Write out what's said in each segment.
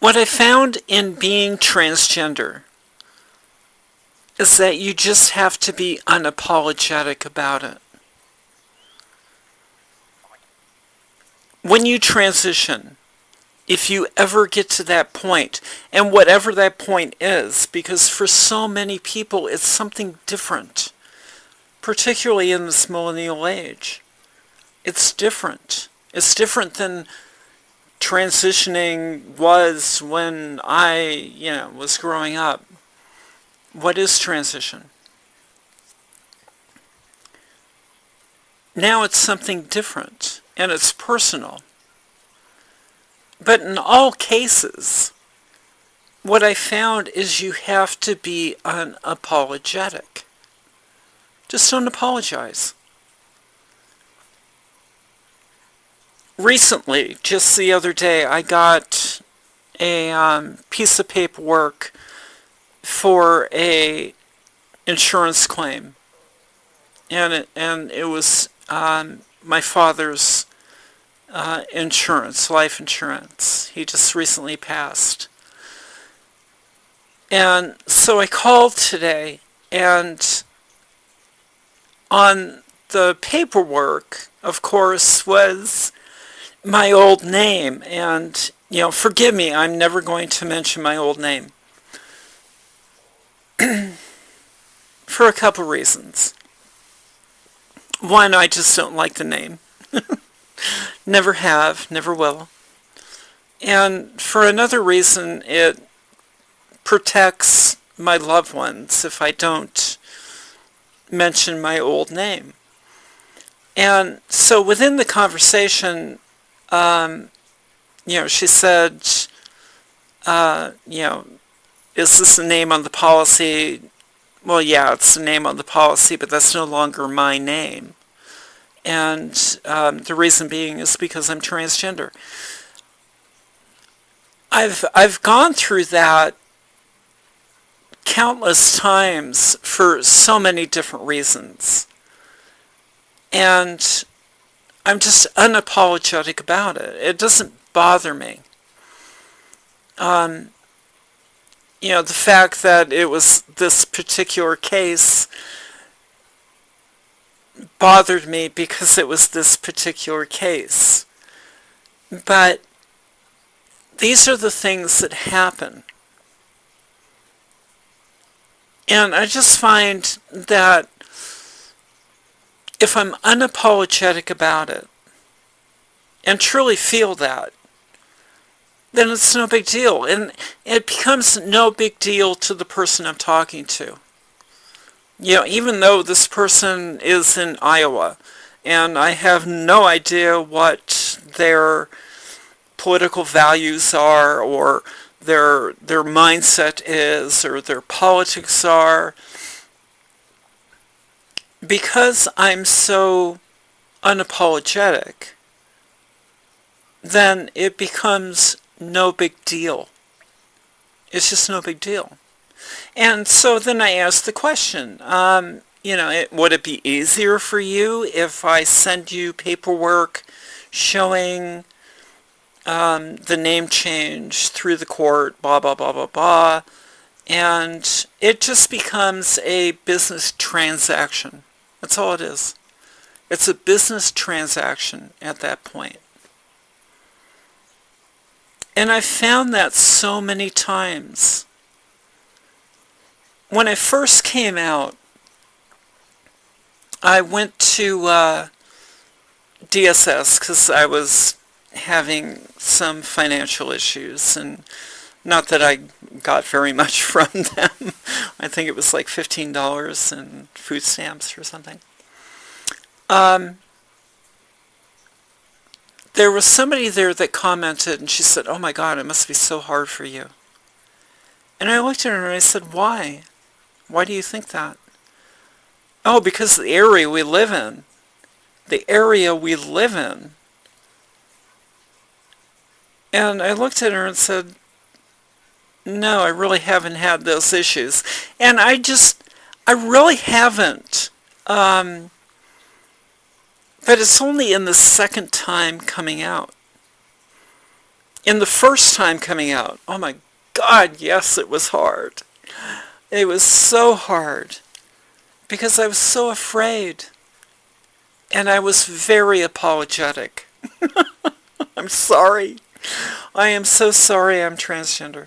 What I found in being transgender is that you just have to be unapologetic about it. When you transition, if you ever get to that point, and whatever that point is, because for so many people it's something different, particularly in this millennial age. It's different. It's different than transitioning was when I, was growing up. What is transition? Now it's something different, and it's personal. But in all cases, what I found is you have to be unapologetic. Just don't apologize. Recently, just the other day, I got a piece of paperwork for a insurance claim, and it was my father's insurance, life insurance. He just recently passed, and so I called today, and on the paperwork, of course, was my old name, and forgive me, I'm never going to mention my old name for a couple reasons. One, I just don't like the name. Never have, never will. And for another reason, it protects my loved ones if I don't mention my old name. And so within the conversation, she said, is this the name on the policy? Well, yeah, it's the name on the policy, but that's no longer my name. And the reason being is because I'm transgender. I've gone through that countless times for so many different reasons. And I'm just unapologetic about it. It doesn't bother me. The fact that it was this particular case bothered me because it was this particular case. But these are the things that happen. And I just find that if I'm unapologetic about it, and truly feel that, then it's no big deal. And it becomes no big deal to the person I'm talking to. Even though this person is in Iowa, and I have no idea what their political values are, or their mindset is, or their politics are, because I'm so unapologetic, then it becomes no big deal. It's just no big deal. And so then I asked the question, would it be easier for you if I send you paperwork showing the name change through the court, blah, blah, blah, blah, blah, and it just becomes a business transaction. That's all it is. It's a business transaction at that point. And I found that so many times. When I first came out, I went to DSS because I was having some financial issues, and not that I got very much from them. I think it was like $15 in food stamps or something. There was somebody there that commented, and she said, "Oh my God, it must be so hard for you." And I looked at her and I said, "Why? Why do you think that?" "Oh, because the area we live in." The area we live in. And I looked at her and said, "No, I really haven't had those issues." And I really haven't. But it's only in the second time coming out. in the first time coming out, oh my God, yes, it was hard. It was so hard because I was so afraid. And I was very apologetic. I'm sorry. I am so sorry I'm transgender.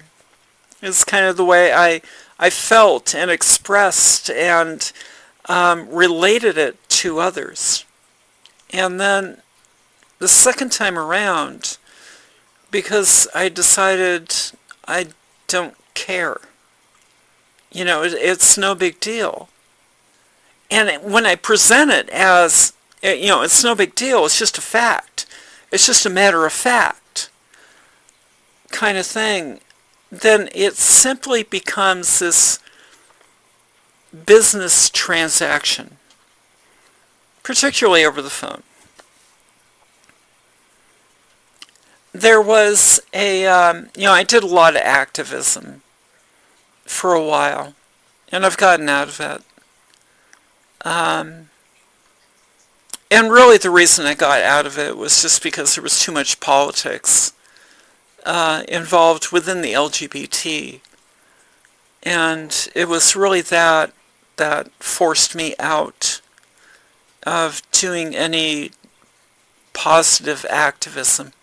It's kind of the way I felt and expressed and related it to others. And then the second time around, because I decided I don't care. It's no big deal. And when I present it as, it's no big deal, it's just a fact. It's just a matter of fact kind of thing. Then it simply becomes this business transaction, particularly over the phone. There was I did a lot of activism for a while, and I've gotten out of it. And really the reason I got out of it was just because there was too much politics involved within the LGBT. And it was really that forced me out of doing any positive activism.